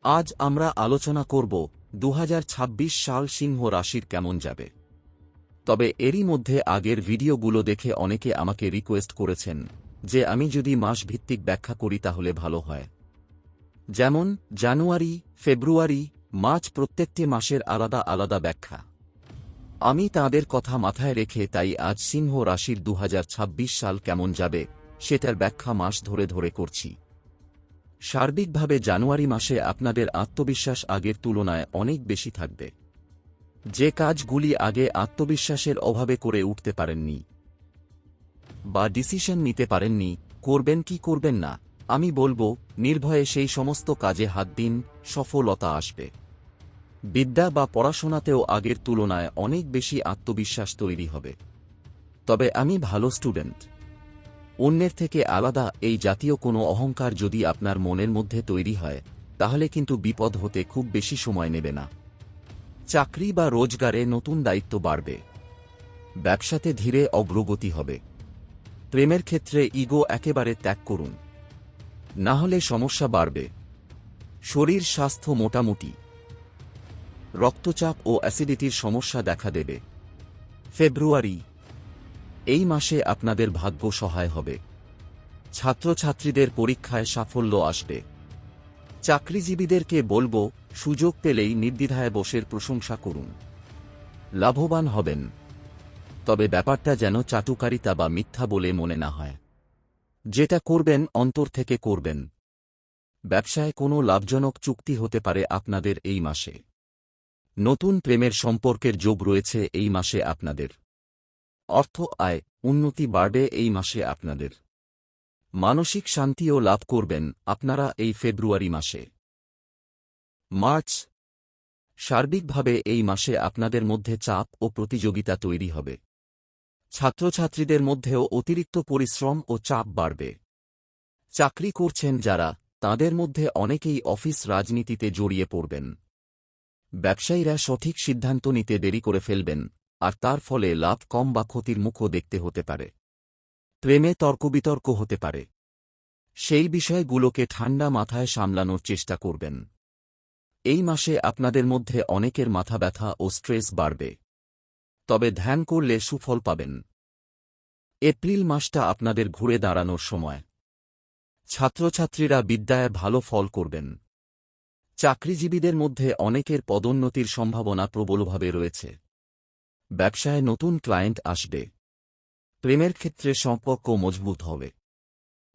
আজ আমরা আলোচনা করব 2026 সাল সিংহ রাশির কেমন যাবে। তবে এরই মধ্যে আগের ভিডিওগুলো দেখে অনেকে আমাকে রিকোয়েস্ট করেছেন যে আমি যদি মাস ভিত্তিক ব্যাখ্যা করি তাহলে ভালো হয়। যেমন জানুয়ারি, ফেব্রুয়ারি, মার্চ প্রত্যেকটি মাসের আলাদা আলাদা ব্যাখ্যা। আমি তাদের কথা মাথায় রেখে তাই আজ সিংহ রাশির 2026 সাল কেমন যাবে সেটার ব্যাখ্যা মাস ধরে ধরে করছি। সার্বিকভাবে জানুয়ারি মাসে আপনাদের আত্মবিশ্বাস আগের তুলনায় অনেক বেশি থাকবে। যে কাজগুলি আগে আত্মবিশ্বাসের অভাবে করে উঠতে পারেননি বা ডিসিশন নিতে পারেননি করবেন কি করবেন না, আমি বলবো নির্ভয়ে সেই সমস্ত কাজে হাত দিন, সফলতা আসবে। বিদ্যা বা পড়াশোনাতেও আগের তুলনায় অনেক বেশি আত্মবিশ্বাস তৈরি হবে। তবে আমি ভালো স্টুডেন্ট, অন্যের থেকে আলাদা এই জাতীয় কোনো অহংকার যদি আপনার মনের মধ্যে তৈরি হয় তাহলে কিন্তু বিপদ হতে খুব বেশি সময় নেবে না। চাকরি বা রোজগারে নতুন দায়িত্ব বাড়বে। ব্যবসাতে ধীরে অগ্রগতি হবে। প্রেমের ক্ষেত্রে ইগো একেবারে ত্যাগ করুন, না হলে সমস্যা বাড়বে। শরীর স্বাস্থ্য মোটামুটি, রক্তচাপ ও অ্যাসিডিটির সমস্যা দেখা দেবে। ফেব্রুয়ারি, এই মাসে আপনাদের ভাগ্য সহায় হবে। ছাত্রছাত্রীদের পরীক্ষায় সাফল্য আসবে। চাকরিজীবীদেরকে বলবো সুযোগ পেলেই নির্দ্বিধায় বসের প্রশংসা করুন, লাভবান হবেন। তবে ব্যাপারটা যেন চাটুকারিতা বা মিথ্যা বলে মনে না হয়। যেটা করবেন অন্তর থেকে করবেন। ব্যবসায় কোনো লাভজনক চুক্তি হতে পারে আপনাদের এই মাসে। নতুন প্রেমের সম্পর্কের যোগ রয়েছে এই মাসে আপনাদের। অর্থ আয় উন্নতি বাড়বে এই মাসে আপনাদের। মানসিক শান্তিও লাভ করবেন আপনারা এই ফেব্রুয়ারি মাসে। মার্চ, সার্বিকভাবে এই মাসে আপনাদের মধ্যে চাপ ও প্রতিযোগিতা তৈরি হবে। ছাত্রছাত্রীদের মধ্যেও অতিরিক্ত পরিশ্রম ও চাপ বাড়বে। চাকরি করছেন যারা, তাদের মধ্যে অনেকেই অফিস রাজনীতিতে জড়িয়ে পড়বেন। ব্যবসায়ীরা সঠিক সিদ্ধান্ত নিতে দেরি করে ফেলবেন, আর তার ফলে লাভ কম বা ক্ষতির মুখও দেখতে হতে পারে। প্রেমে তর্কবিতর্ক হতে পারে। সেই বিষয়গুলোকে ঠান্ডা মাথায় সামলানোর চেষ্টা করবেন। এই মাসে আপনাদের মধ্যে অনেকের মাথা ব্যথা ও স্ট্রেস বাড়বে। তবে ধ্যান করলে সুফল পাবেন। এপ্রিল মাসটা আপনাদের ঘুরে দাঁড়ানোর সময়। ছাত্রছাত্রীরা বিদ্যায় ভালো ফল করবেন। চাকরিজীবীদের মধ্যে অনেকের পদোন্নতির সম্ভাবনা প্রবলভাবে রয়েছে। ব্যবসায় নতুন ক্লায়েন্ট আসবে। প্রেমের ক্ষেত্রে সম্পর্ক মজবুত হবে।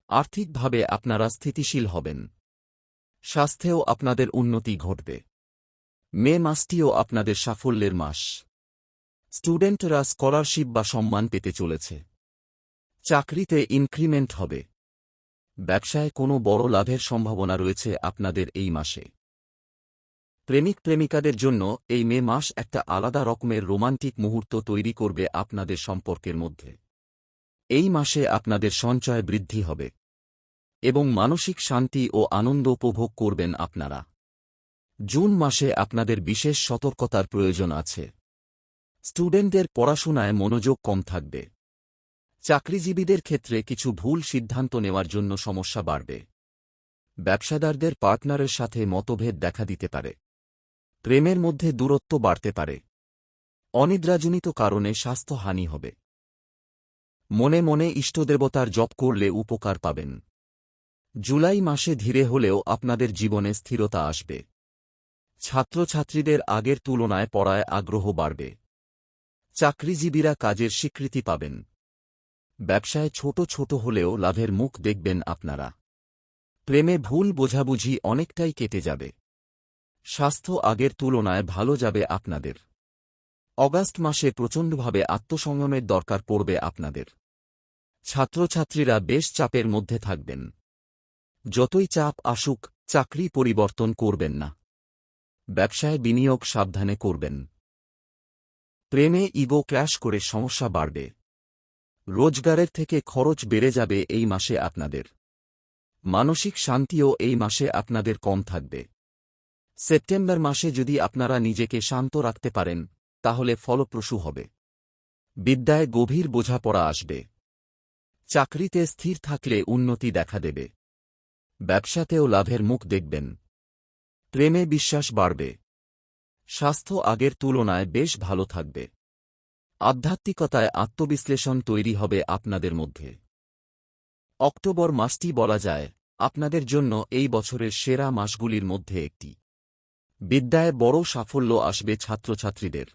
আর্থিকভাবে আপনারা স্থিতিশীল হবেন। স্বাস্থ্যেও আপনাদের উন্নতি ঘটবে। মে মাসটিও আপনাদের সাফল্যের মাস। স্টুডেন্টরা স্কলারশিপ বা সম্মান পেতে চলেছে। চাকরিতে ইনক্রিমেন্ট হবে। ব্যবসায় কোনো বড় লাভের সম্ভাবনা রয়েছে আপনাদের এই মাসে। প্রেমিক প্রেমিকাদের জন্য এই মে মাস একটা আলাদা রকমের রোমান্টিক মুহূর্ত তৈরি করবে আপনাদের সম্পর্কের মধ্যে। এই মাসে আপনাদের সঞ্চয় বৃদ্ধি হবে এবং মানসিক শান্তি ও আনন্দ উপভোগ করবেন আপনারা। জুন মাসে আপনাদের বিশেষ সতর্কতার প্রয়োজন আছে। স্টুডেন্টদের পড়াশোনায় মনোযোগ কম থাকবে। চাকরিজীবীদের ক্ষেত্রে কিছু ভুল সিদ্ধান্ত নেওয়ার জন্য সমস্যা বাড়বে। ব্যবসাদারদের পার্টনারের সাথে মতভেদ দেখা দিতে পারে। প্রেমের মধ্যে দূরত্ব বাড়তে পারে। অনিদ্রাজনিত কারণে স্বাস্থ্যহানি হবে। মনে মনে ইষ্টদেবতার জপ করলে উপকার পাবেন। জুলাই মাসে ধীরে হলেও আপনাদের জীবনে স্থিরতা আসবে। ছাত্রছাত্রীদের আগের তুলনায় পড়ায় আগ্রহ বাড়বে। চাকরিজীবীরা কাজের স্বীকৃতি পাবেন। ব্যবসায় ছোট ছোট হলেও লাভের মুখ দেখবেন আপনারা। প্রেমে ভুল বোঝাবুঝি অনেকটাই কেটে যাবে। স্বাস্থ্য আগের তুলনায় ভালো যাবে আপনাদের। অগাস্ট মাসে প্রচণ্ডভাবে আত্মসংযমের দরকার পড়বে আপনাদের। ছাত্রছাত্রীরা বেশ চাপের মধ্যে থাকবেন। যতই চাপ আসুক চাকরি পরিবর্তন করবেন না। ব্যবসায় বিনিয়োগ সাবধানে করবেন। প্রেমে ইগো ক্ল্যাশ করে সমস্যা বাড়বে। রোজগারের থেকে খরচ বেড়ে যাবে এই মাসে আপনাদের। মানসিক শান্তিও এই মাসে আপনাদের কম থাকবে। সেপ্টেম্বর মাসে যদি আপনারা নিজেকে শান্ত রাখতে পারেন তাহলে ফলপ্রসূ হবে। বিদ্যায় গভীর বোঝাপড়া আসবে। চাকরিতে স্থির থাকলে উন্নতি দেখা দেবে। ব্যবসাতেও লাভের মুখ দেখবেন। প্রেমে বিশ্বাস বাড়বে। স্বাস্থ্য আগের তুলনায় বেশ ভালো থাকবে। আধ্যাত্মিকতায় আত্মবিশ্লেষণ তৈরি হবে আপনাদের মধ্যে। অক্টোবর মাসটি বলা যায় আপনাদের জন্য এই বছরের সেরা মাসগুলির মধ্যে একটি। বিদ্যায় বড় সাফল্য আসবে ছাত্রছাত্রীদের।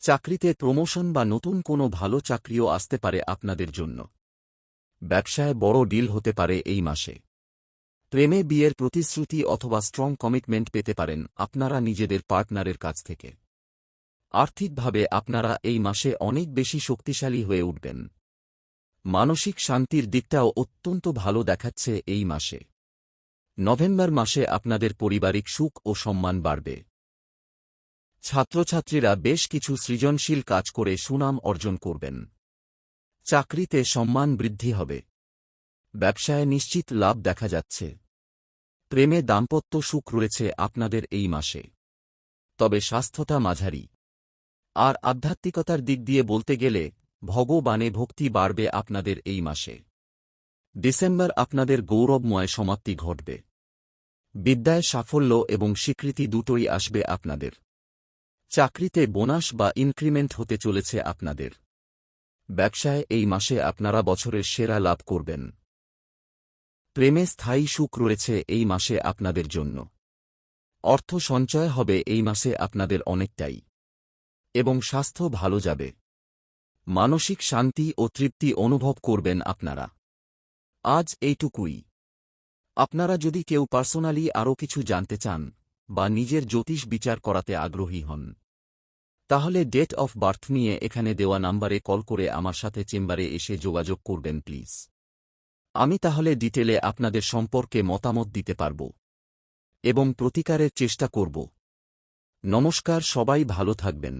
চাকরিতে প্রমোশন বা নতুন কোনো ভালো চাকরিও আসতে পারে আপনাদের জন্য। ব্যবসায় বড় ডিল হতে পারে এই মাসে। প্রেমে বিয়ের প্রতিশ্রুতি অথবা স্ট্রং কমিটমেন্ট পেতে পারেন আপনারা নিজেদের পার্টনারের কাছ থেকে। আর্থিকভাবে আপনারা এই মাসে অনেক বেশি শক্তিশালী হয়ে উঠবেন। মানসিক শান্তির দিকটাও অত্যন্ত ভালো দেখাচ্ছে এই মাসে। নভেম্বর মাসে আপনাদের পারিবারিক সুখ ও সম্মান বাড়বে। ছাত্রছাত্রীরা বেশ কিছু সৃজনশীল কাজ করে সুনাম অর্জন করবেন। চাকরিতে সম্মান বৃদ্ধি হবে। ব্যবসায় নিশ্চিত লাভ দেখা যাচ্ছে। প্রেমে দাম্পত্য সুখ রয়েছে আপনাদের এই মাসে, তবে স্বাস্থ্যটা মাঝারি। আর আধ্যাত্মিকতার দিক দিয়ে বলতে গেলে ভগবানে ভক্তি বাড়বে আপনাদের এই মাসে। ডিসেম্বর আপনাদের গৌরবময় সমাপ্তি ঘটবে। বিদ্যায় সাফল্য এবং স্বীকৃতি দুটোই আসবে আপনাদের। চাকরিতে বোনাস বা ইনক্রিমেন্ট হতে চলেছে আপনাদের। ব্যবসায় এই মাসে আপনারা বছরের সেরা লাভ করবেন। প্রেমে স্থায়ী সুখ রয়েছে এই মাসে আপনাদের জন্য। অর্থ সঞ্চয় হবে এই মাসে আপনাদের অনেকটাই। এবং স্বাস্থ্য ভালো যাবে। মানসিক শান্তি ও তৃপ্তি অনুভব করবেন আপনারা। আজ এইটুকুই। আপনারা যদি কেউ পার্সোনালি আরও কিছু জানতে চান বা নিজের জ্যোতিষ বিচার করাতে আগ্রহী হন, তাহলে ডেট অফ বার্থ নিয়ে এখানে দেওয়া নাম্বারে কল করে আমার সাথে চেম্বারে এসে যোগাযোগ করবেন প্লিজ। আমি তাহলে ডিটেলে আপনাদের সম্পর্কে মতামত দিতে পারব এবং প্রতিকারের চেষ্টা করব। নমস্কার, সবাই ভালো থাকবেন।